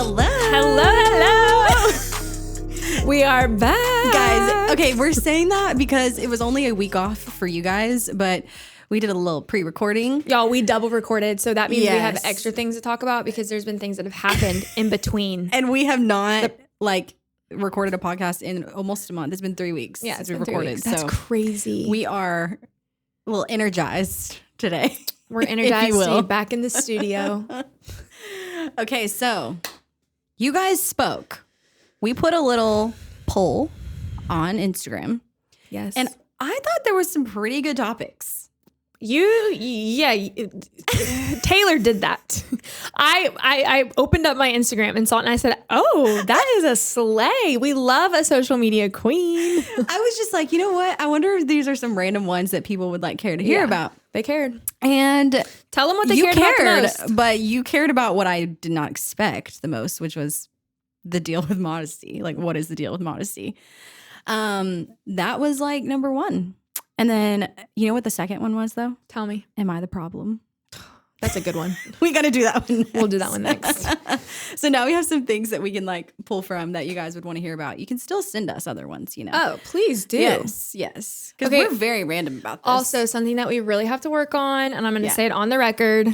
Hello. Hello. We are back. Guys, okay, we're saying that because it was only a week off for you guys, but we did a little pre-recording. Y'all, we double recorded, so that means we have Yes. extra things to talk about because there's been things that have happened in between. And we have not, recorded a podcast in almost a month. It's been 3 weeks since we recorded. That's crazy. We are a little energized today. We're energized to be back in the studio. Okay, so you guys spoke. We put a little poll on Instagram. Yes. And I thought there was some pretty good topics. Taylor did that. I opened up my Instagram and saw it and I said, oh, that is a slay. We love a social media queen. I was just like, you know what? I wonder if these are some random ones that people would care to hear about. They cared. And tell them what they cared about the most. But you cared about what I did not expect the most, which was the deal with modesty. Like, what is the deal with modesty? That was number one. And then, you know what the second one was, though? Tell me. Am I the problem? That's a good one. We got to do that one next. We'll do that one next. So now we have some things that we can pull from that you guys would want to hear about. You can still send us other ones, Oh, please do. Yes. Because we're very random about this. Also, something that we really have to work on, and I'm going to say it on the record.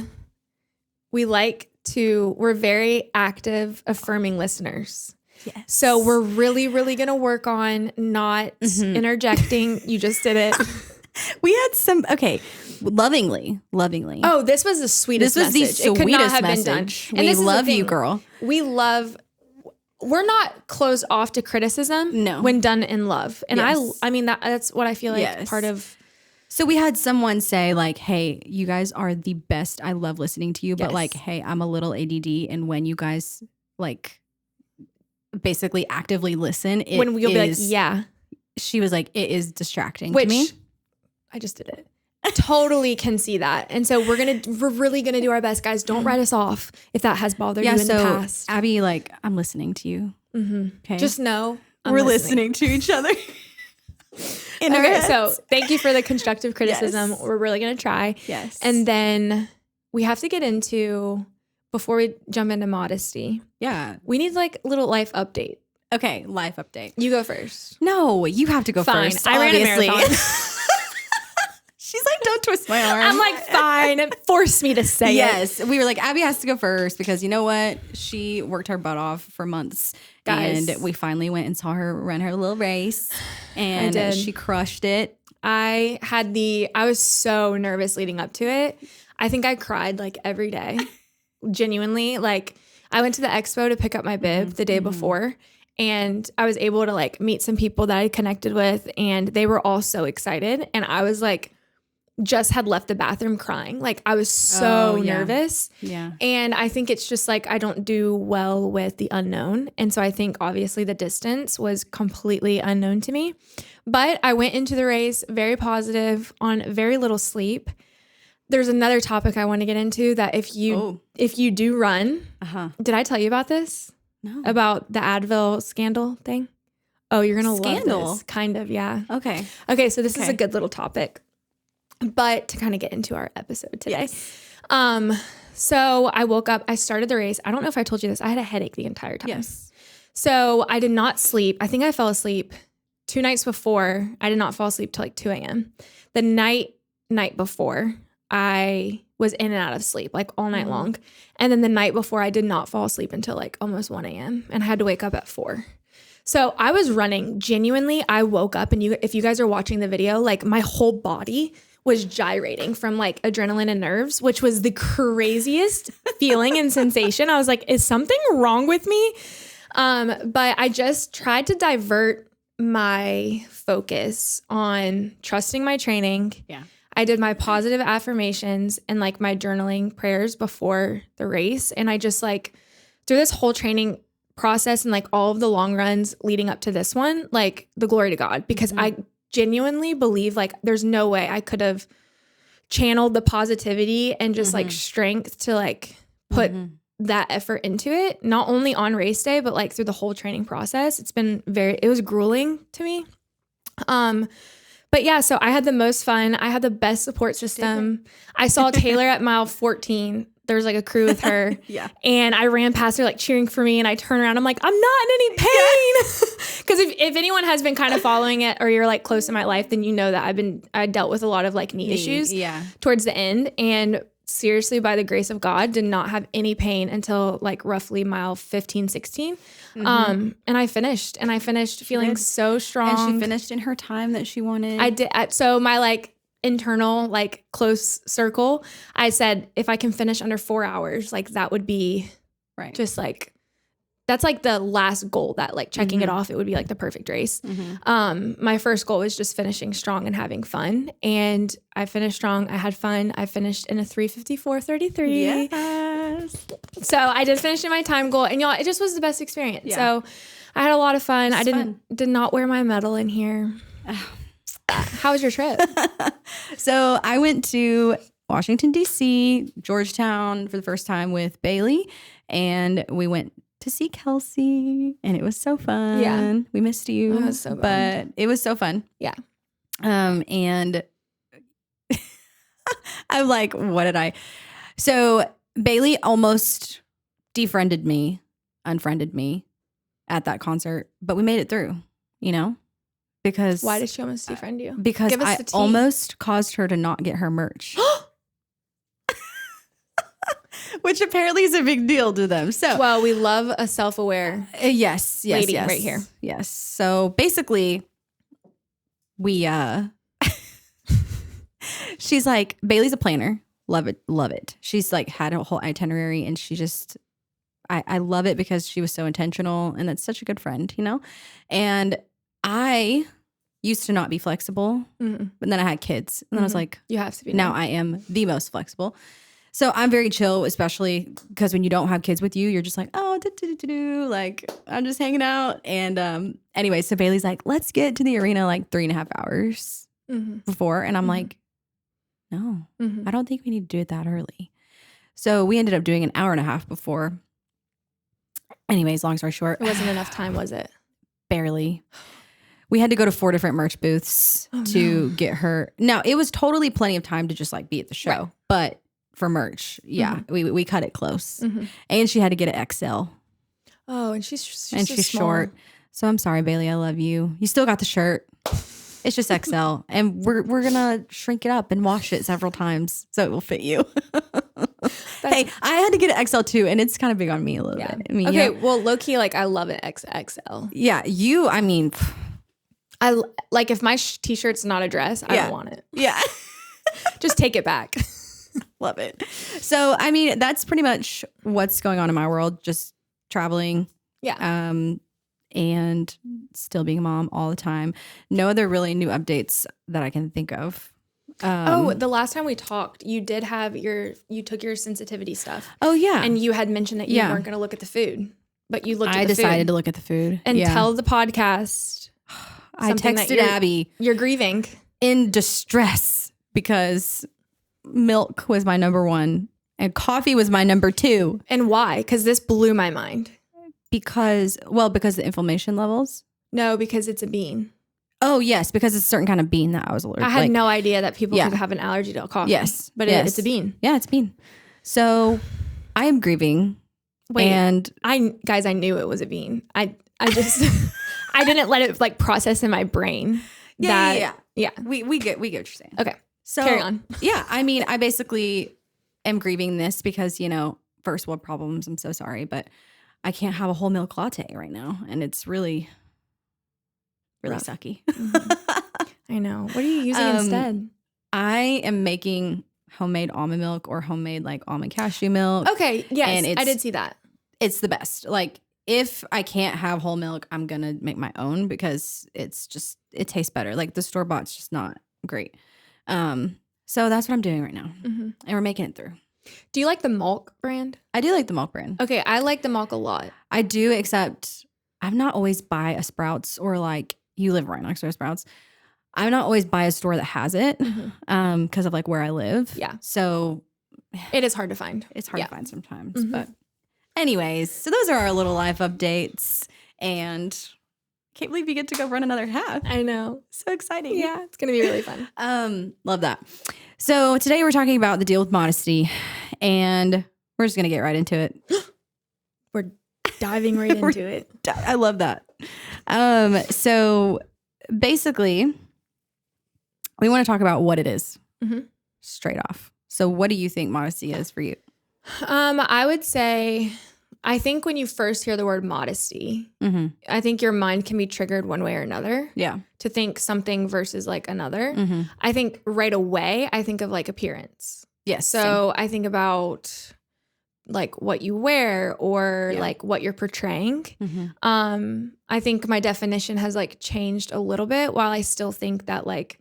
We're very active, affirming listeners. Yes. So we're really, really going to work on not interjecting. You just did it. We had some, lovingly. Oh, this was the sweetest message. This was the it could not sweetest have message. been done. And we love you, girl. We're not closed off to criticism when done in love. And I mean, that's what I feel like part of. So we had someone say hey, you guys are the best. I love listening to you. But hey, I'm a little ADD. And when you guys basically actively listen, when we'll be she was like, it is distracting to me. I just did it. Totally can see that. And so we're really gonna do our best, guys. Don't write us off if that has bothered you in the past. Abby, I'm listening to you. Okay. Just know we're listening to each other. Okay, so thank you for the constructive criticism. Yes. We're really gonna try. Yes. And then we have to get into, before we jump into modesty. Yeah. We need a little life update. Okay, life update. You go first. No, you have to go first. I ran a marathon. She's don't twist my arm. I'm fine. Force me to say it. Yes. We were Abby has to go first because you know what? She worked her butt off for months. Guys. And we finally went and saw her run her little race. And she crushed it. I was so nervous leading up to it. I think I cried every day. Genuinely. I went to the expo to pick up my bib the day before. And I was able to meet some people that I connected with. And they were all so excited. And I was just had left the bathroom crying. I was so nervous. Yeah. And I think it's just I don't do well with the unknown. And so I think obviously the distance was completely unknown to me. But I went into the race very positive on very little sleep. There's another topic I want to get into that if you do run, did I tell you about this? No. About the Advil scandal thing? Oh, you're going to love this. Kind of, yeah. Okay. Okay, so this is a good little topic. But to kind of get into our episode today. Yes. So I woke up, I started the race. I don't know if I told you this. I had a headache the entire time. Yes. So I did not sleep. I think I fell asleep 2 nights before. I did not fall asleep till 2 a.m. The night before, I was in and out of sleep all night long. And then the night before, I did not fall asleep until almost 1 a.m. and I had to wake up at 4. So I was running. Genuinely, I woke up and if you guys are watching the video, my whole body was gyrating from adrenaline and nerves, which was the craziest feeling and sensation. I was is something wrong with me? But I just tried to divert my focus on trusting my training. Yeah. I did my positive affirmations and my journaling prayers before the race. And I just through this whole training process and all of the long runs leading up to this one, the glory to God, because I genuinely believe there's no way I could have channeled the positivity and just strength to put that effort into it, not only on race day, but through the whole training process. It was grueling to me. But yeah, so I had the most fun. I had the best support system. I saw Taylor at mile 14 there was like a crew with her. Yeah. And I ran past her like cheering for me, and I turn around, I'm like, I'm not in any pain. Because if anyone has been kind of following it, or you're like close in my life, then you know that I dealt with a lot of like knee issues towards the end. And seriously, by the grace of God, did not have any pain until like roughly mile 15, 16. And I finished feeling so strong. And she finished in her time that she wanted. I did. So my like internal, like close circle, I said, if I can finish under 4 hours, like that would be just like, that's like the last goal, that like checking it off, it would be like the perfect race. My first goal was just finishing strong and having fun. And I finished strong. I had fun. I finished in a 3:54:33. Yes. So I did finish in my time goal, and y'all, it just was the best experience. Yeah. So I had a lot of fun. Did not wear my medal in here. How was your trip? So I went to Washington, D.C., Georgetown for the first time with Bailey, and we went to see Kelsey, and it was so fun. Yeah. We missed you. It was so fun. But it was so fun. Yeah. And I'm like, what did I? So Bailey almost unfriended me at that concert, but we made it through, because. Why did she almost defriend you? Because I almost caused her to not get her merch. Which apparently is a big deal to them. So, well, we love a self-aware lady right here. Yes. So basically, we she's like, Bailey's a planner. Love it. She's like had a whole itinerary, and she just I love it because she was so intentional, and that's such a good friend, And I used to not be flexible, but then I had kids, and then I was like, you have to be. Now I am the most flexible. So I'm very chill, especially because when you don't have kids with you, you're just like, oh, like I'm just hanging out. And anyway, so Bailey's like, let's get to the arena like 3.5 hours before. And I'm like, no, I don't think we need to do it that early. So we ended up doing an hour and a half before. Anyways, long story short. It wasn't enough time, was it? Barely. We had to go to 4 different merch booths to get her. Now, it was totally plenty of time to just like be at the show, but for merch, we cut it close, and she had to get an XL. Oh, and she's short. So I'm sorry, Bailey. I love you. You still got the shirt. It's just XL, and we're gonna shrink it up and wash it several times so it will fit you. Hey, I had to get an XL too, and it's kind of big on me a little bit. I mean, okay, well, low key, like I love an XXL. Yeah, I mean, I like if my t-shirt's not a dress, I don't want it. Yeah, just take it back. Love it. So, I mean, that's pretty much what's going on in my world. Just traveling. Yeah. And still being a mom all the time. No other really new updates that I can think of. The last time we talked, you took your sensitivity stuff. Oh, yeah. And you had mentioned that you weren't going to look at the food, but you looked at the food. I decided to look at the food. And tell the podcast. I texted Abby. You're grieving. In distress because milk was my number 1 and coffee was my number 2. And why? Because this blew my mind. Because the inflammation levels. No, because it's a bean. Oh, yes, because it's a certain kind of bean that I was allergic to. I had no idea that people could have an allergy to coffee. Yes. But it's a bean. Yeah, it's a bean. So I am grieving. Wait, and I knew it was a bean. I just, I didn't let it like process in my brain. Yeah. We get what you're saying. Okay. So carry on. Yeah. I mean, I basically am grieving this because, first world problems. I'm so sorry, but I can't have a whole milk latte right now. And it's really, really sucky. I know. What are you using instead? I am making homemade almond milk or homemade like almond cashew milk. Okay. Yes. And I did see that. It's the best. Like if I can't have whole milk, I'm going to make my own because it tastes better. Like the store-bought's just not great. So that's what I'm doing right now. And we're making it through. Do you like the Malk brand? I do like the Malk brand. Okay, I like the Malk a lot. I do, except I'm not always by a Sprouts or like you live right next to a Sprouts. I'm not always by a store that has it because of like where I live. Yeah. So it is hard to find. It's hard to find sometimes. But anyways, so those are our little life updates. And can't believe you get to go run another half. I know. So exciting. Yeah, it's going to be really fun. Love that. So today we're talking about the deal with modesty. And We're just going to get right into it. We're diving right into it. I love that. So basically, we want to talk about what it is straight off. So what do you think modesty is for you? I would say, I think when you first hear the word modesty, I think your mind can be triggered one way or another. Yeah. To think something versus like another. I think right away, I think of like appearance. Yes. So I think about like what you wear or like what you're portraying. I think my definition has like changed a little bit, while I still think that like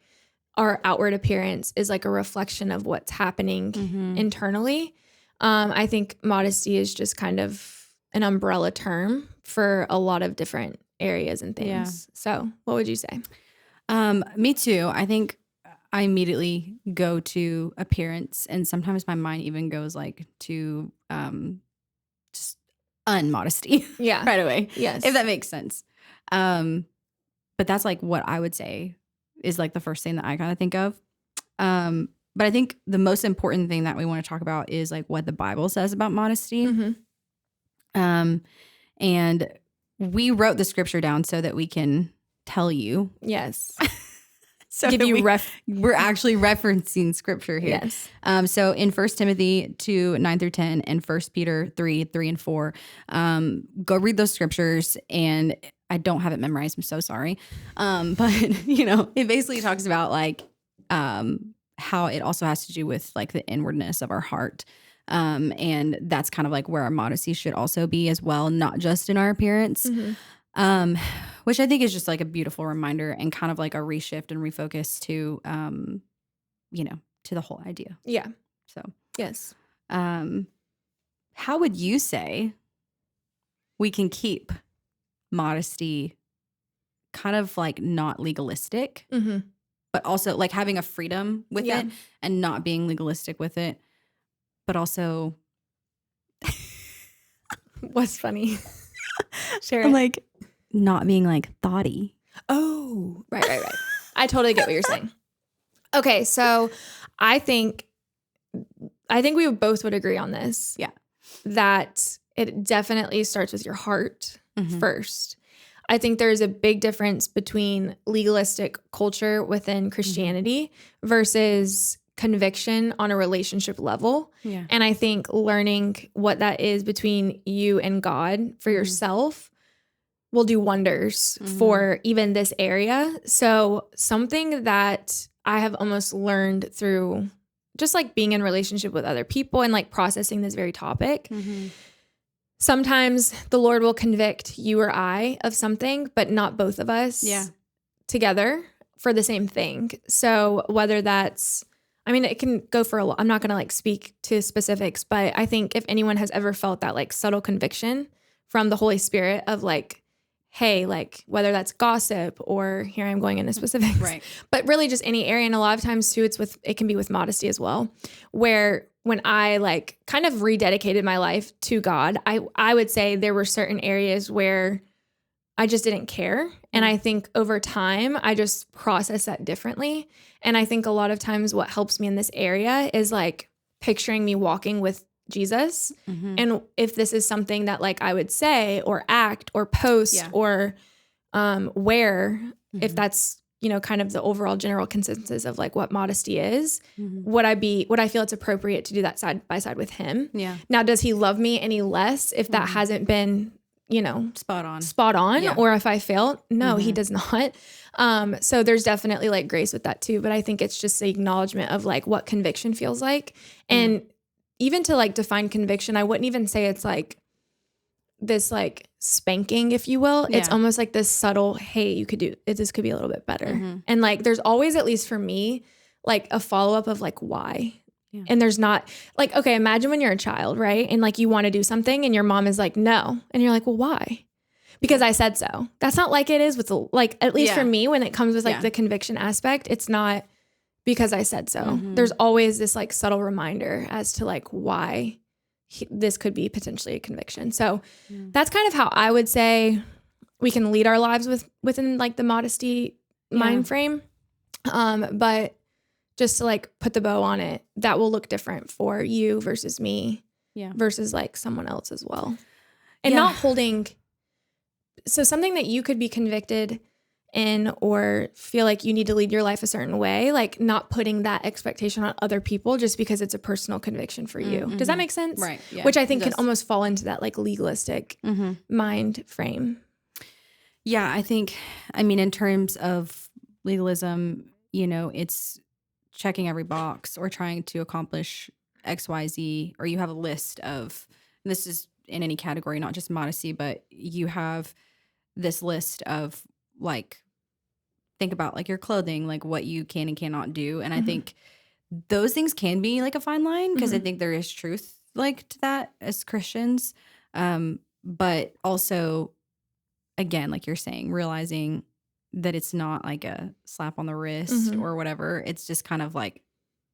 our outward appearance is like a reflection of what's happening internally. I think modesty is just kind of an umbrella term for a lot of different areas and things. Yeah. So what would you say? Me too. I think I immediately go to appearance, and sometimes my mind even goes like to just unmodesty. Yeah. Right away. Yes. If that makes sense. But that's like what I would say is like the first thing that I kind of think of. But I think the most important thing that we want to talk about is like what the Bible says about modesty. And we wrote the scripture down so that we can tell you. Yes. So give you we're actually referencing scripture here. Yes. So in 1 Timothy 2, 9 through 10 and 1 Peter 3, 3 and 4, go read those scriptures. And I don't have it memorized. I'm so sorry. But you know, it basically talks about like how it also has to do with like the inwardness of our heart. And that's kind of like where our modesty should also be as well, not just in our appearance. Which I think is just like a beautiful reminder and kind of like a reshift and refocus to, you know, to the whole idea. Yeah. So, yes. How would you say we can keep modesty kind of like not legalistic, but also like having a freedom with it and not being legalistic with it, but also what's funny? Share I'm it. like not being like thoughty. Oh, right. I totally get what you're saying. Okay, so I think we both would agree on this. Yeah. That it definitely starts with your heart first. I think there's a big difference between legalistic culture within Christianity versus conviction on a relationship level. Yeah. And I think learning what that is between you and God for yourself will do wonders for even this area. So something that I have almost learned through just like being in relationship with other people and like processing this very topic. Sometimes the Lord will convict you or I of something, but not both of us together for the same thing. So whether that's, I mean, it can go for a lot. I'm not going to like speak to specifics, but I think if anyone has ever felt that like subtle conviction from the Holy Spirit of like, hey, like whether that's gossip or here I'm going into specifics, right? But really just any area. And a lot of times too, it can be with modesty as well, where when I like kind of rededicated my life to God, I would say there were certain areas where I just didn't care. And I think over time, I just processed that differently. And I think a lot of times what helps me in this area is like picturing me walking with Jesus. And if this is something that like I would say or act or post or wear, if that's, you know, kind of the overall general consensus of like what modesty is, would I feel it's appropriate to do that side by side with him? Yeah. Now, does he love me any less if that hasn't been, you know, spot on, or if I fail? No, he does not. So there's definitely like grace with that too. But I think it's just the acknowledgement of like what conviction feels like. And even to like define conviction, I wouldn't even say it's like this like spanking, if you will. It's almost like this subtle, hey, you could do it. This could be a little bit better. And like, there's always, at least for me, like a follow-up of like, why? Yeah. And there's not like, okay, imagine when you're a child, right? And like you want to do something and your mom is like, no. And you're like, well, why? Because I said so. That's not like it is with the, like, at least for me, when it comes with like the conviction aspect, it's not because I said so. There's always this like subtle reminder as to like why this could be potentially a conviction. So that's kind of how I would say we can lead our lives within like the modesty mind frame. But just to like put the bow on it, that will look different for you versus me. Yeah. versus like someone else as well. And Yeah. not holding, so something that you could be convicted in or feel like you need to lead your life a certain way, like not putting that expectation on other people just because it's a personal conviction for you. Does that make sense? Right. Yeah. Which I think can almost fall into that like legalistic mind frame. Yeah, I think, I mean, in terms of legalism, you know, it's checking every box or trying to accomplish X, Y, Z, or you have a list of, and this is in any category, not just modesty, but you have this list of like, think about like your clothing, like what you can and cannot do. And I think those things can be like a fine line because I think there is truth like to that as Christians. But also, again, like you're saying, realizing that it's not like a slap on the wrist or whatever. It's just kind of like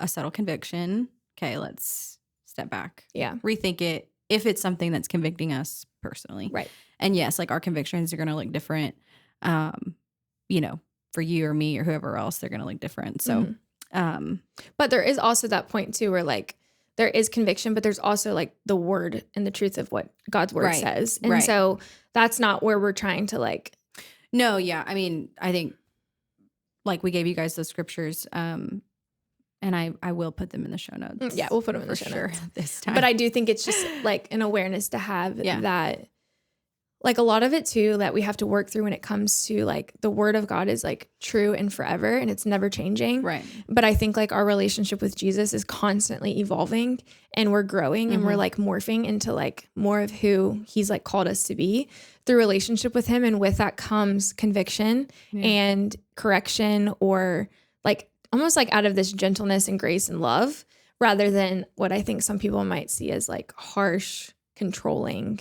a subtle conviction. Okay, let's step back. Yeah. Rethink it if it's something that's convicting us personally. Right. And yes, like our convictions are going to look different. You know, for you or me or whoever else, they're going to look different. So, but there is also that point too where like there is conviction, but there's also like the word and the truth of what God's word says. And so that's not where we're trying to like. No, yeah. I mean, I think like we gave you guys those scriptures and I will put them in the show notes. Yeah, we'll put them in the show notes this time. But I do think it's just like an awareness to have that, like a lot of it too, that we have to work through when it comes to like the word of God is like true and forever and it's never changing. Right. But I think like our relationship with Jesus is constantly evolving and we're growing and we're like morphing into like more of who he's like called us to be through relationship with him. And with that comes conviction and correction or like almost like out of this gentleness and grace and love rather than what I think some people might see as like harsh, controlling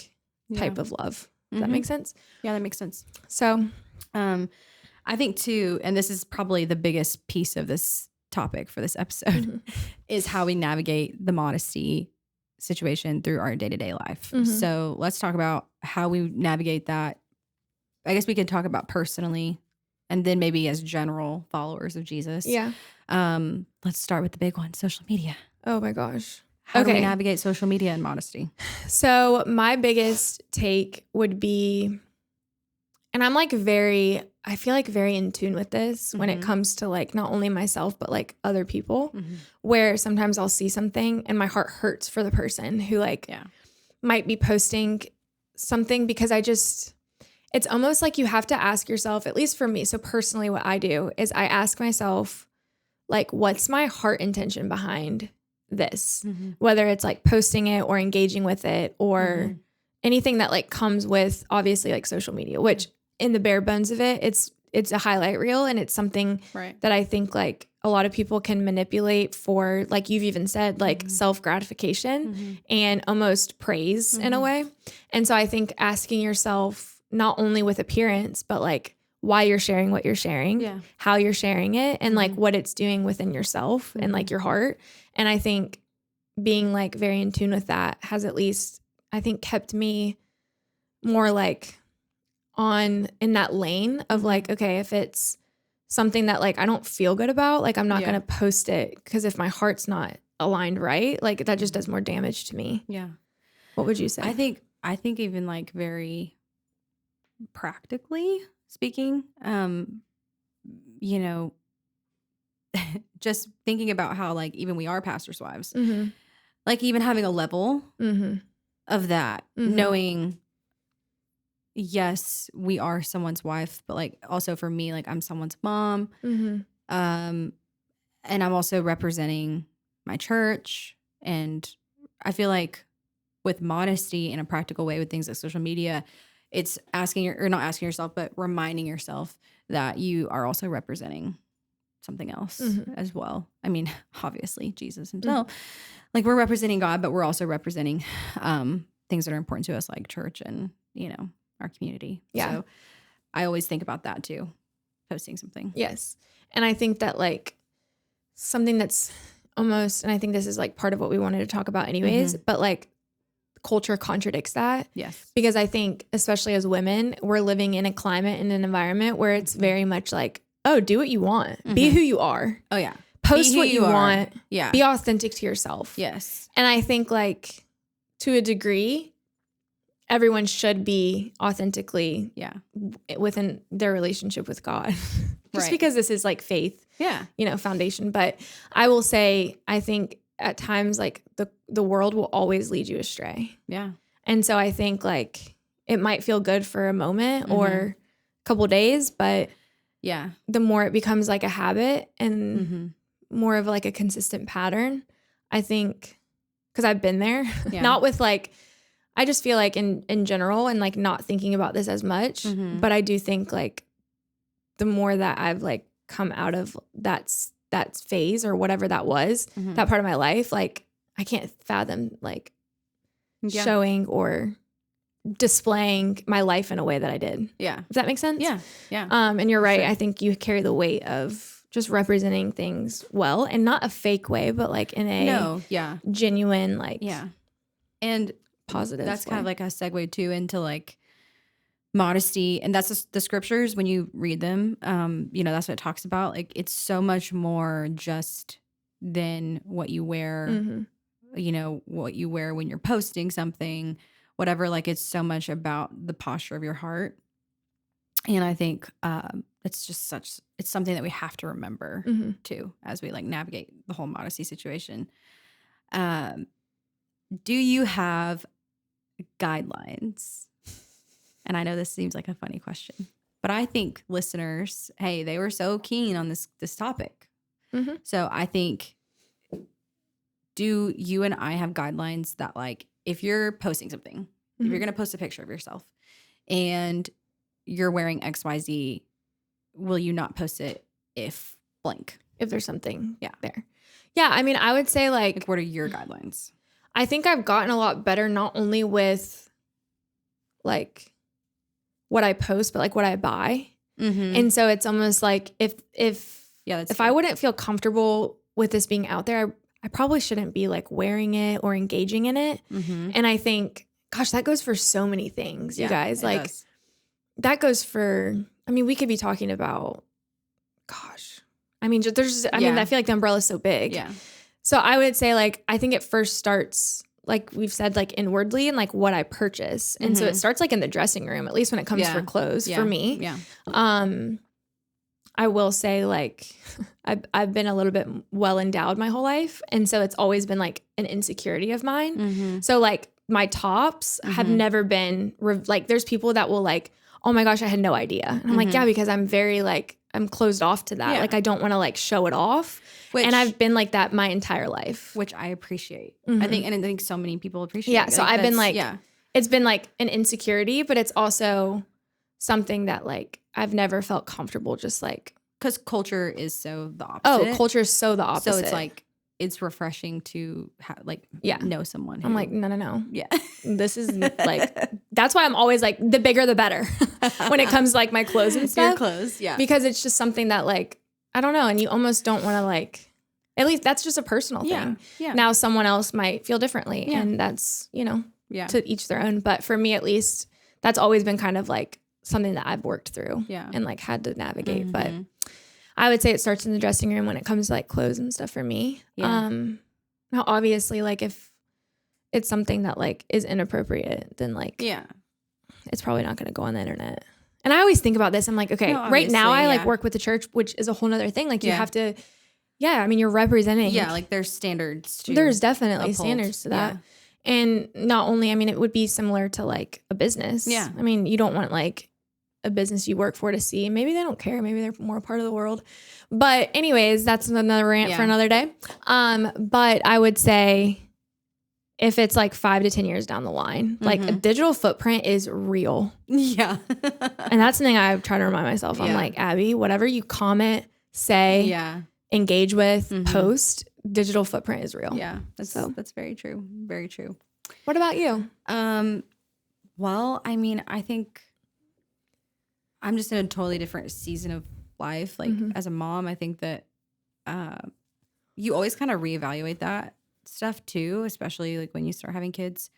type of love. Does that make sense? Yeah, that makes sense. So, I think too, and this is probably the biggest piece of this topic for this episode, is how we navigate the modesty situation through our day-to-day life. So let's talk about how we navigate that. I guess we could talk about personally and then maybe as general followers of Jesus. yeah. Let's start with the big one, social media. Oh my gosh. How do we navigate social media and modesty? So my biggest take would be, and I'm like I feel like very in tune with this when it comes to like not only myself, but like other people, where sometimes I'll see something and my heart hurts for the person who like might be posting something because it's almost like you have to ask yourself, at least for me. So personally, what I do is I ask myself, like, what's my heart intention behind this, whether it's like posting it or engaging with it or anything that like comes with obviously like social media, which in the bare bones of it, it's a highlight reel and it's something that I think like a lot of people can manipulate for, like you've even said, like self-gratification and almost praise in a way. And so I think asking yourself not only with appearance, but like why you're sharing what you're sharing, how you're sharing it, and like what it's doing within yourself and like your heart. And I think being like very in tune with that has at least, I think, kept me more like in that lane of like, okay, if it's something that like I don't feel good about, like I'm not going to post it because if my heart's not aligned right, like that just does more damage to me. Yeah. What would you say? I think even like very practically speaking, you know, just thinking about how like even we are pastors' wives, like even having a level of that, knowing, yes, we are someone's wife, but like also for me, like I'm someone's mom, and I'm also representing my church. And I feel like with modesty in a practical way with things like social media, it's not asking yourself, but reminding yourself that you are also representing something else as well. I mean, obviously Jesus himself, like we're representing God, but we're also representing things that are important to us, like church and, you know, our community. Yeah. So I always think about that too, posting something. Yes. And I think that like something that's almost, and I think this is like part of what we wanted to talk about anyways, but like culture contradicts that. Yes. Because I think, especially as women, we're living in a climate and an environment where it's very much like, oh, do what you want. Be who you are. Oh, yeah. Post what you want. Yeah. Be authentic to yourself. Yes. And I think like to a degree, everyone should be authentically within their relationship with God. Just because this is like faith, foundation. But I will say, I think at times like the world will always lead you astray. Yeah. And so I think like it might feel good for a moment or a couple days, but the more it becomes like a habit and more of like a consistent pattern, I think, because I've been there, not with like, I just feel like in general and like not thinking about this as much, but I do think like the more that I've like come out of that phase or whatever that was, that part of my life, like I can't fathom like showing or displaying my life in a way that I did. Yeah. If that makes sense? Yeah. Yeah. And you're right. Sure. I think you carry the weight of just representing things well, and not a fake way, but like in a genuine, like and positive. That's way. Kind of like a segue too into like modesty, and that's the scriptures when you read them. That's what it talks about. Like it's so much more just than what you wear. What you wear when you're posting something, whatever. Like it's so much about the posture of your heart, and I think it's something that we have to remember too as we like navigate the whole modesty situation. Do you have guidelines? And I know this seems like a funny question, but I think listeners, hey, they were so keen on this topic. So I think, do you and I have guidelines that like, if you're posting something, if you're going to post a picture of yourself and you're wearing XYZ, will you not post it if blank? If there's something there. Yeah. I mean, I would say like what are your guidelines? I think I've gotten a lot better, not only with like what I post, but like what I buy. And so it's almost like if I wouldn't feel comfortable with this being out there, I probably shouldn't be like wearing it or engaging in it. And I think, gosh, that goes for so many things, you guys. Like that goes for, I mean, we could be talking about, gosh, I mean, I feel like the umbrella is so big. Yeah. So I would say like, I think it first starts, like we've said, like inwardly and like what I purchase. And so it starts like in the dressing room, at least when it comes for clothes for me. Yeah. I will say like I've been a little bit well endowed my whole life. And so it's always been like an insecurity of mine. So like my tops have never been like, there's people that will like, oh my gosh, I had no idea. And I'm like, yeah, because I'm very like, I'm closed off to that. Yeah. Like I don't want to like show it off. And I've been like that my entire life. Which I appreciate. I think so many people appreciate it. Yeah. So I've been like, it's been like an insecurity, but it's also something that like I've never felt comfortable just like. Because culture is so the opposite. Oh, culture is so the opposite. So it's like, it's refreshing to know someone. I'm like, no. Yeah. This is like, that's why I'm always like, the bigger, the better when it comes to like my clothes and stuff. Your clothes, yeah. Because it's just something that like, I don't know. And you almost don't want to like, at least that's just a personal thing. Yeah. Now someone else might feel differently and that's, to each their own. But for me, at least, that's always been kind of like something that I've worked through and like had to navigate. But I would say it starts in the dressing room when it comes to like clothes and stuff for me. Yeah. Now obviously like if it's something that like is inappropriate, then like, it's probably not going to go on the internet. And I always think about this. I'm like, okay, right now I like work with the church, which is a whole nother thing. Like you have to, I mean, you're representing. Yeah. Like there's standards to There's definitely standards to that. Yeah. And not only, I mean, it would be similar to like a business. Yeah. I mean, you don't want like a business you work for to see. Maybe they don't care. Maybe they're more a part of the world. But anyways, that's another rant for another day. But I would say if it's like 5 to 10 years down the line, like a digital footprint is real. Yeah. And that's something I try to remind myself. I'm like, Abby, whatever you comment, say, engage with, post, digital footprint is real. Yeah. That's very true. Very true. What about you? Well, I mean, I think I'm just in a totally different season of life. Like as a mom, I think that you always kind of reevaluate that stuff too, especially like when you start having kids.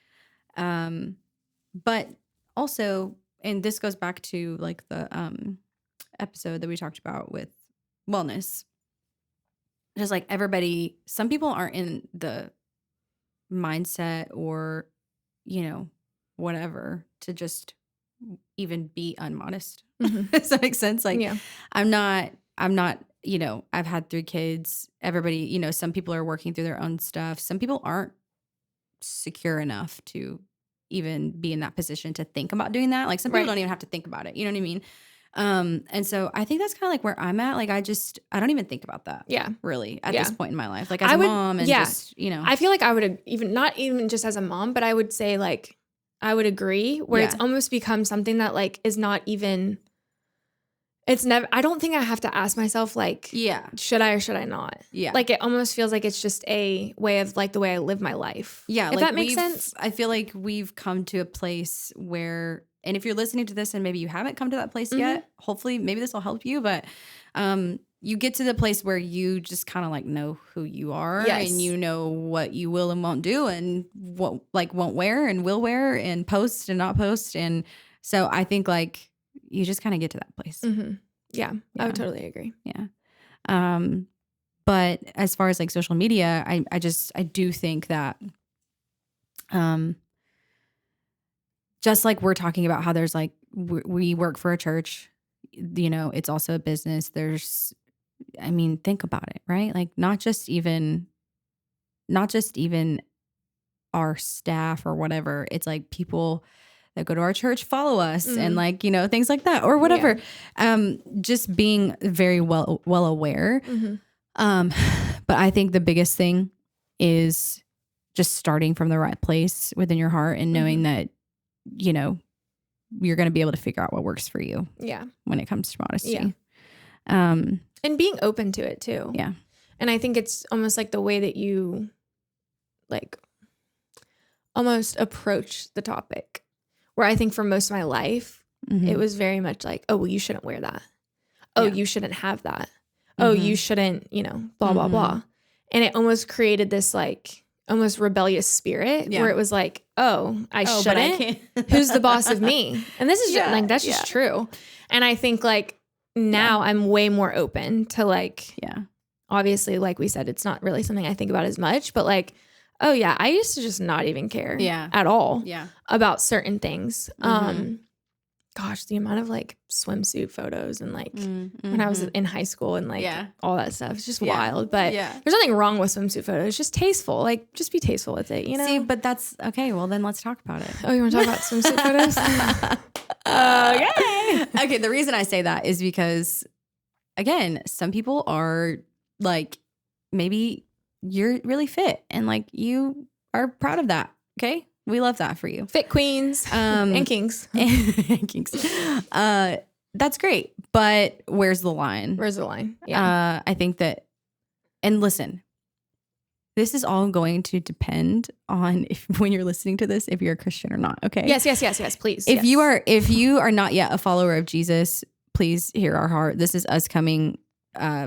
But also, and this goes back to like the episode that we talked about with wellness. Just like everybody, some people aren't in the mindset or whatever to just even be unmodest. Mhm. Does that make sense? Like, Yeah. I'm not, I've had 3 kids. Everybody, some people are working through their own stuff. Some people aren't secure enough to even be in that position to think about doing that. Like some people Right. don't even have to think about it. You know what I mean? And so I think that's kind of like where I'm at. Like I don't even think about that. Yeah. Really at Yeah. this point in my life. Like as a mom and just, I feel like I would even, not even just as a mom, but I would say like, I would agree where it's almost become something that like is not even, it's never, I don't think I have to ask myself like, should I or should I not? Yeah. Like it almost feels like it's just a way of like the way I live my life. Yeah. If like that makes sense. I feel like we've come to a place where, and if you're listening to this and maybe you haven't come to that place yet, hopefully maybe this will help you. But you get to the place where you just kind of like know who you are and you know what you will and won't do and what like won't wear and will wear and post and not post. And so I think like you just kind of get to that place. Mm-hmm. Yeah, I would totally agree. Yeah. But as far as like social media, I do think that just like we're talking about how there's like we work for a church, it's also a business. Think about it, right? Like not just even our staff or whatever. It's like people that go to our church follow us and like, things like that or whatever. Yeah. Just being very well aware. Mm-hmm. But I think the biggest thing is just starting from the right place within your heart and knowing that, you're going to be able to figure out what works for you. Yeah. When it comes to modesty. Yeah. And being open to it too. Yeah. And I think it's almost like the way that you like almost approach the topic, where I think for most of my life, it was very much like, oh, well, you shouldn't wear that. Oh, you shouldn't have that. Oh, you shouldn't, blah, blah, blah. And it almost created this like almost rebellious spirit where it was like, oh, I shouldn't. But I can't. Who's the boss of me? And this is just like, that's just true. And I think like now I'm way more open to like, obviously, like we said, it's not really something I think about as much, but like, oh yeah, I used to just not even care at all about certain things. Gosh, the amount of like swimsuit photos and like when I was in high school and like all that stuff, it's just wild. But there's nothing wrong with swimsuit photos. It's just tasteful. Like just be tasteful with it, See, but that's okay. Well, then let's talk about it. Oh, you want to talk about swimsuit photos? Okay. Okay. The reason I say that is because, again, some people are like, maybe you're really fit and like you are proud of that. Okay. We love that for you. Fit queens and kings. And kings. That's great. But where's the line? Where's the line? Yeah. I think that, and listen, this is all going to depend on when you're listening to this, if you're a Christian or not. Okay. Yes, please. If you are not yet a follower of Jesus, please hear our heart. This is us coming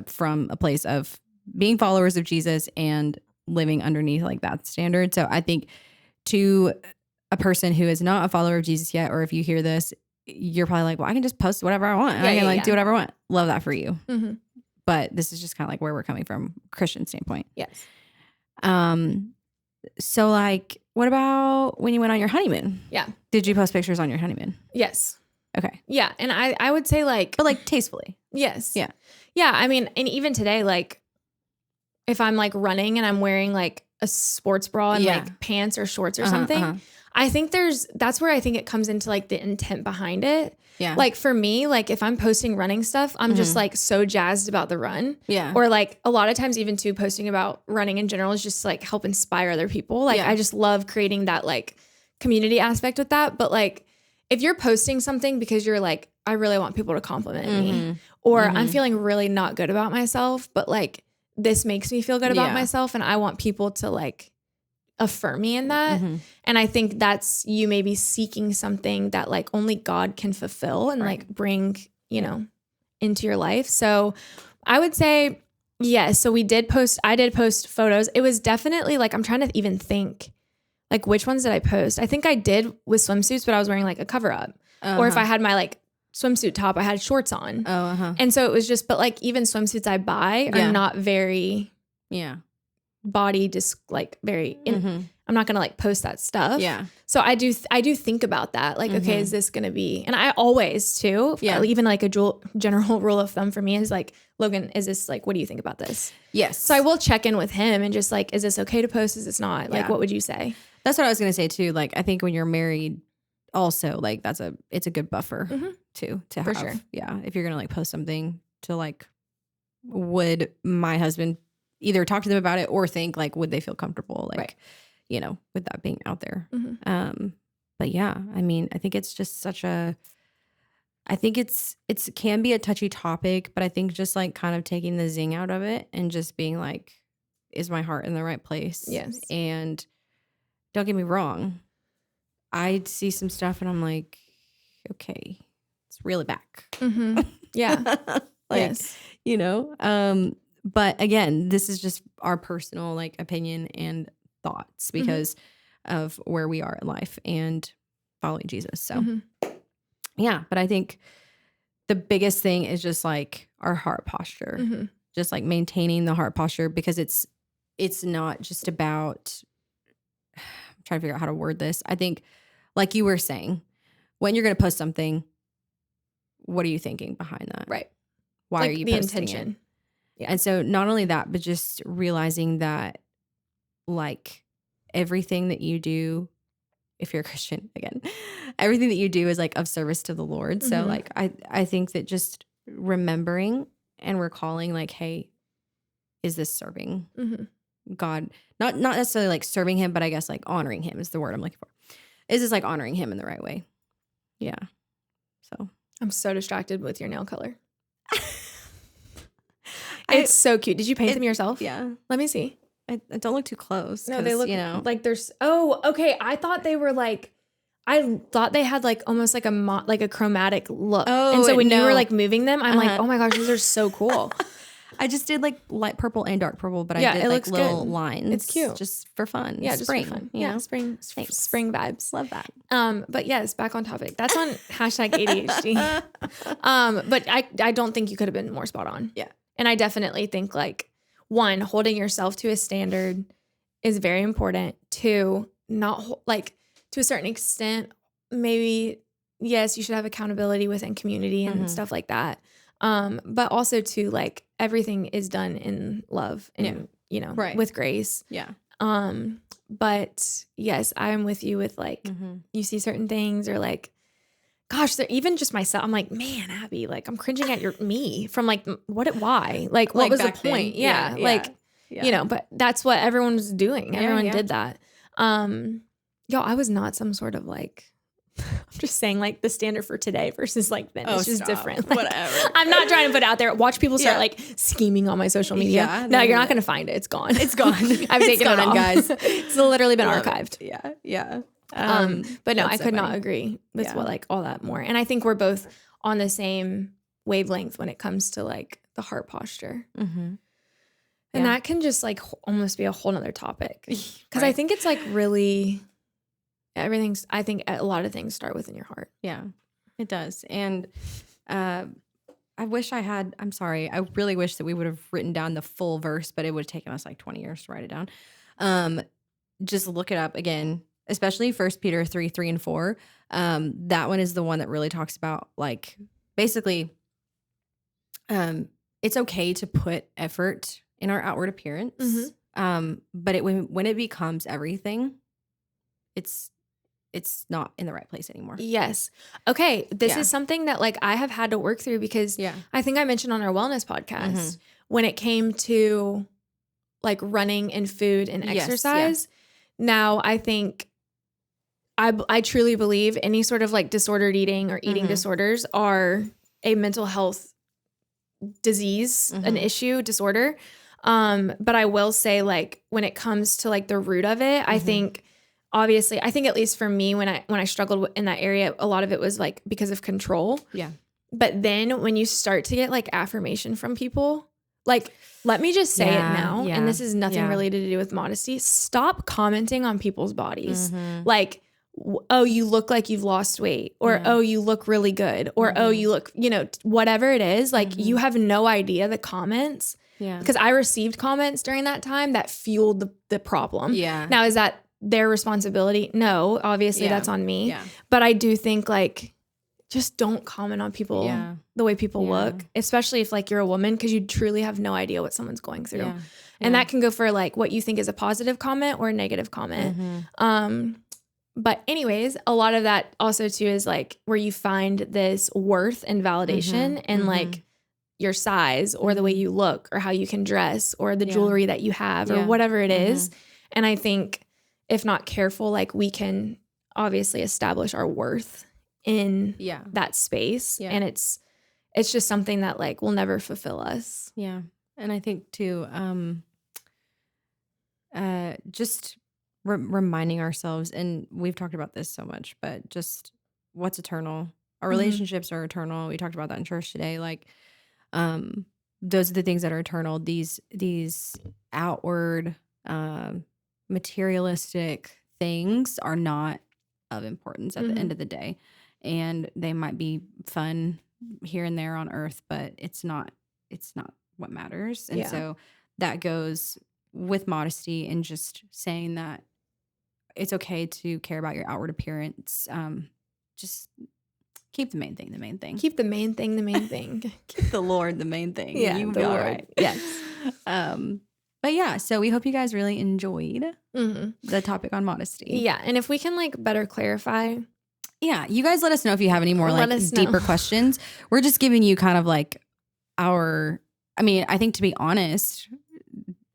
from a place of being followers of Jesus and living underneath like that standard. So I think to a person who is not a follower of Jesus yet, or if you hear this, you're probably like, well, I can just post whatever I want. I can do whatever I want. Love that for you. Mm-hmm. But this is just kind of like where we're coming from, Christian standpoint. Yes. So like, what about when you went on your honeymoon? Yeah. Did you post pictures on your honeymoon? Yes. Okay. Yeah. And I would say like, but like tastefully. Yes. Yeah. Yeah. I mean, and even today, like if I'm like running and I'm wearing like a sports bra and like pants or shorts or something, I think that's where I think it comes into like the intent behind it. Yeah. Like for me, like if I'm posting running stuff, I'm just like so jazzed about the run. Yeah. Or like a lot of times even too posting about running in general is just like help inspire other people. Like I just love creating that like community aspect with that. But like if you're posting something because you're like, I really want people to compliment me, or I'm feeling really not good about myself, but like this makes me feel good about myself and I want people to like affirm me in that. And I think that's you maybe seeking something that like only God can fulfill and like bring, into your life. So I would say, yes. So I did post photos. It was definitely like, I'm trying to even think like which ones did I post? I think I did with swimsuits, but I was wearing like a cover up or if I had my like swimsuit top, I had shorts on. And so it was just, but like even swimsuits I buy are not very body just like very I'm not going to like post that stuff. Yeah. So I do think about that. Like, okay, is this going to be, and I always too, even like a general rule of thumb for me is like, Logan, is this like, what do you think about this? Yes. So I will check in with him and just like, is this okay to post? Is this not? Like, what would you say? That's what I was going to say too. Like, I think when you're married also, like it's a good buffer too, to have. Sure. Yeah. If you're going to like post something to like, would my husband either talk to them about it or think like, would they feel comfortable? Like, you know, with that being out there. But yeah, I mean, I think it's just I think it can be a touchy topic, but I think just like kind of taking the zing out of it and just being like, is my heart in the right place? Yes. And don't get me wrong, I see some stuff and I'm like, okay, let's reel it back. Yeah. Yes. You know, but again, this is just our personal like opinion and thoughts because of where we are in life and following Jesus. So yeah, but I think the biggest thing is just like our heart posture, just like maintaining the heart posture, because it's not just about, I'm trying to figure out how to word this. I think like you were saying, when you're going to post something, what are you thinking behind that? Right. Why like are you the posting intention? it? Yeah. And so not only that, but just realizing that like everything that you do, if you're a Christian, again, everything that you do is like of service to the Lord. So like, I think that just remembering and recalling like, hey, is this serving God? Not necessarily like serving him, but I guess like honoring him is the word I'm looking for. Is this like honoring him in the right way? Yeah. So I'm so distracted with your nail color. It's so cute. Did you paint them yourself? Yeah. Let me see. I don't look too close. No, they look, you know, like there's. Oh, okay. I thought they were like. I thought they had like almost like a chromatic look. Oh, and so when you no. were like moving them, I'm like, oh my gosh, these are so cool. I just did like light purple and dark purple, but Yeah, I did it like looks little good. lines. It's cute. Just for fun. Yeah, spring, just for fun. You know? Spring vibes. Love that. But yes, back on topic. That's on hashtag ADHD. But I don't think you could have been more spot on. Yeah. And I definitely think like, one, holding yourself to a standard is very important. Two, not like to a certain extent, maybe, yes, you should have accountability within community and stuff like that. But also to like everything is done in love and, you know, with grace. Yeah. But yes, I'm with you with like, you see certain things or like, gosh, they're even just myself. I'm like, man, Abby, like I'm cringing at me from like, why? Like, what was the point? Yeah. Like, you know, but that's what everyone was doing. Everyone did that. Yo, I was not some sort of like, I'm just saying like the standard for today versus like then. It's just different. Like, whatever. I'm not trying to put out there. Watch people start like scheming on my social media. Yeah, no, you're not going to find it. It's gone. It's gone. I've taken it off, guys. It's literally been archived. Yeah. Yeah. But no, I could not agree with what like all that more. And I think we're both on the same wavelength when it comes to like the heart posture. And that can just like almost be a whole nother topic. Because I think it's like really I think a lot of things start within your heart. Yeah, it does. And I really wish that we would have written down the full verse, but it would have taken us like 20 years to write it down. Just look it up again, especially 1 Peter 3 and 4. That one is the one that really talks about like basically it's okay to put effort in our outward appearance. But when it becomes everything, it's not in the right place anymore. Yes. Okay. This is something that like I have had to work through because I think I mentioned on our wellness podcast when it came to like running and food and exercise. Now I think I truly believe any sort of like disordered eating or eating disorders are a mental health disease, an issue, disorder. But I will say like when it comes to like the root of it, I think obviously, I think at least for me, when I struggled in that area, a lot of it was like because of control. Yeah. But then when you start to get like affirmation from people, like, let me just say it now. And this is nothing really to do with modesty. Stop commenting on people's bodies. Like, oh, you look like you've lost weight, or, oh, you look really good, or, oh, you look, you know, whatever it is, like you have no idea the comments. Yeah. Because I received comments during that time that fueled the problem. Yeah. Now, is that their responsibility? No, obviously that's on me. Yeah. But I do think like, just don't comment on people the way people look, especially if like you're a woman, because you truly have no idea what someone's going through. Yeah. And that can go for like what you think is a positive comment or a negative comment. But anyways, a lot of that also too is like where you find this worth and validation and like your size or the way you look or how you can dress or the jewelry that you have or whatever it is. And I think if not careful, like we can obviously establish our worth in that space. And it's just something that like will never fulfill us. Yeah. And I think too, just reminding ourselves, and we've talked about this so much, but just what's eternal. Our relationships are eternal. We talked about that in church today. Like, those are the things that are eternal. These outward, materialistic things are not of importance at the end of the day. And they might be fun here and there on earth, but it's not what matters. And so that goes with modesty and just saying that it's okay to care about your outward appearance. Just keep the main thing the main thing. Keep the main thing the main thing. Keep the Lord the main thing. Yeah, you will the be all Lord. right. Yes. But yeah, so we hope you guys really enjoyed the topic on modesty. Yeah, and if we can like better clarify. Yeah, you guys let us know if you have any more like deeper questions. We're just giving you kind of like I think to be honest,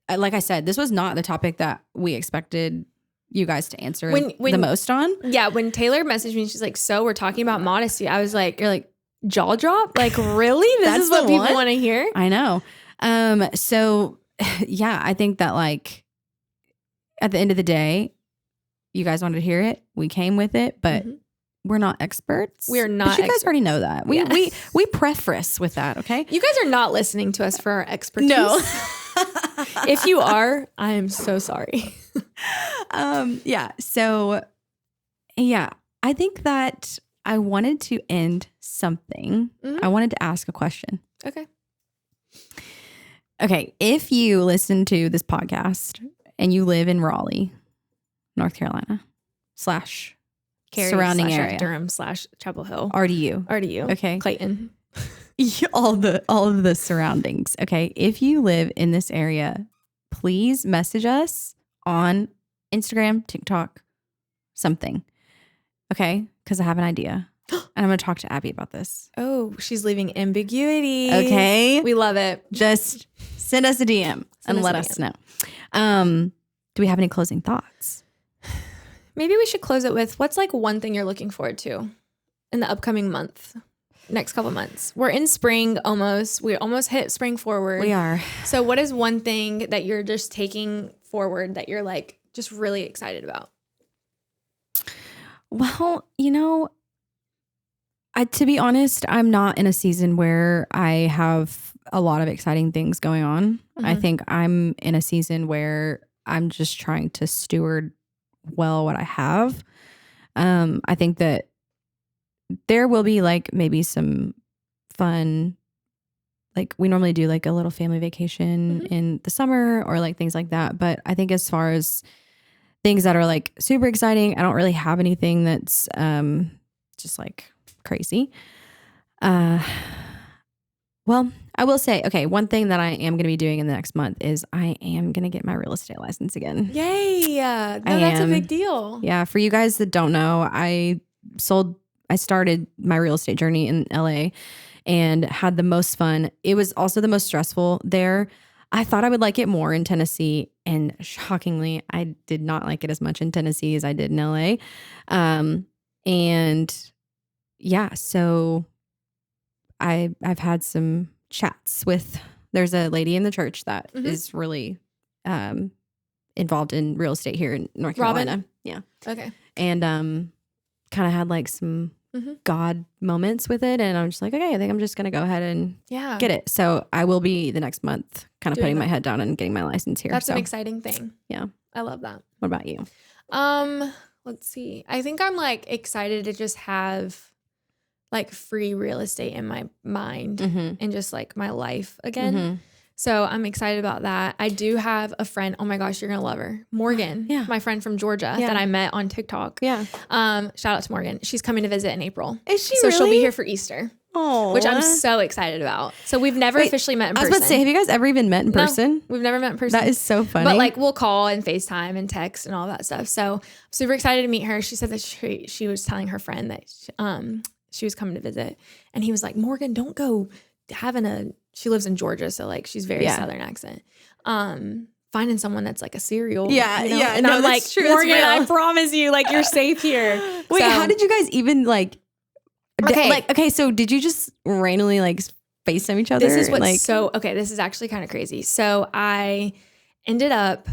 like I said, this was not the topic that we expected you guys to answer the most on. Yeah, when Taylor messaged me, she's like, so we're talking about modesty. I was like, you're like, jaw drop? Like, really? This is what people want to hear? I know. So yeah, I think that like at the end of the day, you guys wanted to hear it. We came with it, but we're not experts. We're not. But you guys already know that. We preface with that, okay? You guys are not listening to us for our expertise. No. If you are, I am so sorry. Yeah. So yeah, I think that I wanted to end something. I wanted to ask a question. Okay. If you listen to this podcast and you live in Raleigh, North Carolina / surrounding area, Durham / Chapel Hill, RDU. Okay. Clayton. all of the surroundings. Okay. If you live in this area, please message us on Instagram, TikTok, something. Okay. Because I have an idea. And I'm going to talk to Abby about this. Oh, she's leaving ambiguity. Okay. We love it. Just send us a DM and let us know. Do we have any closing thoughts? Maybe we should close it with what's like one thing you're looking forward to in the upcoming next couple months. We're in spring almost. We almost hit spring forward. We are. So what is one thing that you're just taking forward that you're like just really excited about? Well, to be honest, I'm not in a season where I have a lot of exciting things going on. I think I'm in a season where I'm just trying to steward well what I have. I think that there will be like maybe some fun, like we normally do like a little family vacation in the summer or like things like that. But I think as far as things that are like super exciting, I don't really have anything that's just like crazy. Well, I will say, okay, one thing that I am going to be doing in the next month is I am going to get my real estate license again. Yay. That's a big deal. Yeah. For you guys that don't know, I started my real estate journey in LA and had the most fun. It was also the most stressful there. I thought I would like it more in Tennessee, and shockingly, I did not like it as much in Tennessee as I did in LA. And yeah, so I've had some chats with, there's a lady in the church that is really involved in real estate here in North Carolina. Yeah. Okay. And kind of had like some God moments with it. And I'm just like, okay, I think I'm just going to go ahead and get it. So I will be the next month kind of putting my head down and getting my license here. That's an exciting thing. Yeah. I love that. What about you? Let's see. I think I'm like excited to just have like free real estate in my mind and just like my life again. So I'm excited about that. I do have a friend. Oh my gosh, you're going to love her. Morgan, my friend from Georgia that I met on TikTok. Yeah. Shout out to Morgan. She's coming to visit in April. Is she So really? she'll be here for Easter. Oh, which I'm so excited about. So we've never officially met in person. I was about to say, have you guys ever even met in person? No, we've never met in person. That is so funny. But like we'll call and FaceTime and text and all that stuff. So I'm super excited to meet her. She said that she was telling her friend that she was coming to visit. And he was like, Morgan, don't go she lives in Georgia. So like she's very Southern accent. Finding someone that's like a serial. Yeah. You know? Yeah. And No, I'm like, true. Morgan, I promise you, like you're safe here. Wait, so, how did you guys even like, okay. So did you just randomly like FaceTime each other? This is what's this is actually kind of crazy. So I ended up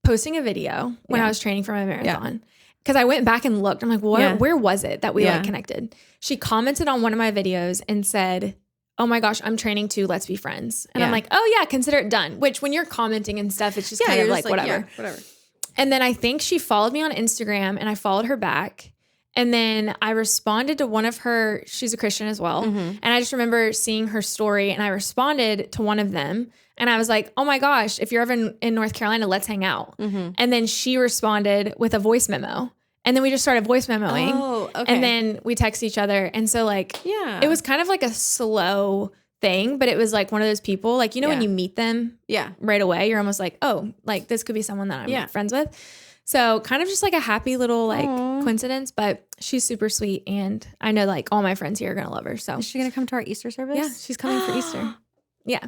posting a video when I was training for my marathon because I went back and looked. I'm like, where was it that we like connected? She commented on one of my videos and said, oh my gosh, I'm training too. Let's be friends. And I'm like, oh yeah, consider it done. Which when you're commenting and stuff, it's just kind of like whatever. Yeah, whatever. And then I think she followed me on Instagram and I followed her back. And then I responded to one of her, she's a Christian as well. Mm-hmm. And I just remember seeing her story and I responded to one of them. And I was like, oh my gosh, if you're ever in North Carolina, let's hang out. Mm-hmm. And then she responded with a voice memo. And then we just started voice memoing. Oh, okay. And then we text each other. And so like, it was kind of like a slow thing, but it was like one of those people, like, when you meet them right away, you're almost like, oh, like this could be someone that I'm friends with. So kind of just like a happy little like coincidence, but she's super sweet. And I know like all my friends here are going to love her. So is she going to come to our Easter service? Yeah, she's coming for Easter. Yeah.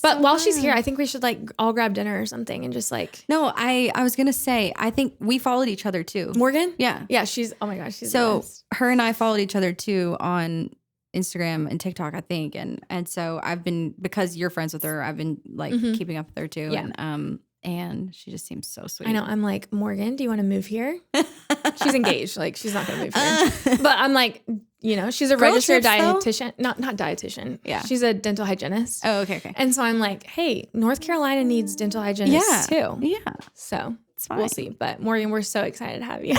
But while she's here, I think we should like all grab dinner or something and just like. No, I was going to say, I think we followed each other too. Morgan? Yeah. Yeah. She's, oh my gosh. She's so the best. Her and I followed each other too on Instagram and TikTok, I think. And so because you're friends with her, I've been like keeping up with her too. Yeah. And she just seems so sweet. I know. I'm like, Morgan, do you want to move here? She's engaged. Like, she's not going to move here. But I'm like, she's a registered dietitian. Not dietitian. Yeah. She's a dental hygienist. Oh, okay. And so I'm like, hey, North Carolina needs dental hygienists too. Yeah. So we'll see. But Morgan, we're so excited to have you.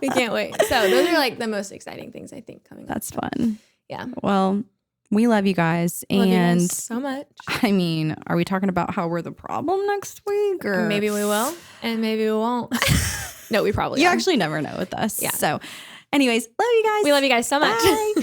We can't wait. So those are like the most exciting things I think coming up. That's fun. Yeah. Well, we love you guys. Love you and guys so much. I mean, are we talking about how we're the problem next week? Or maybe we will and maybe we won't. No, we probably You are. actually never know with us. Yeah. So anyways, love you guys. We love you guys so much. Bye.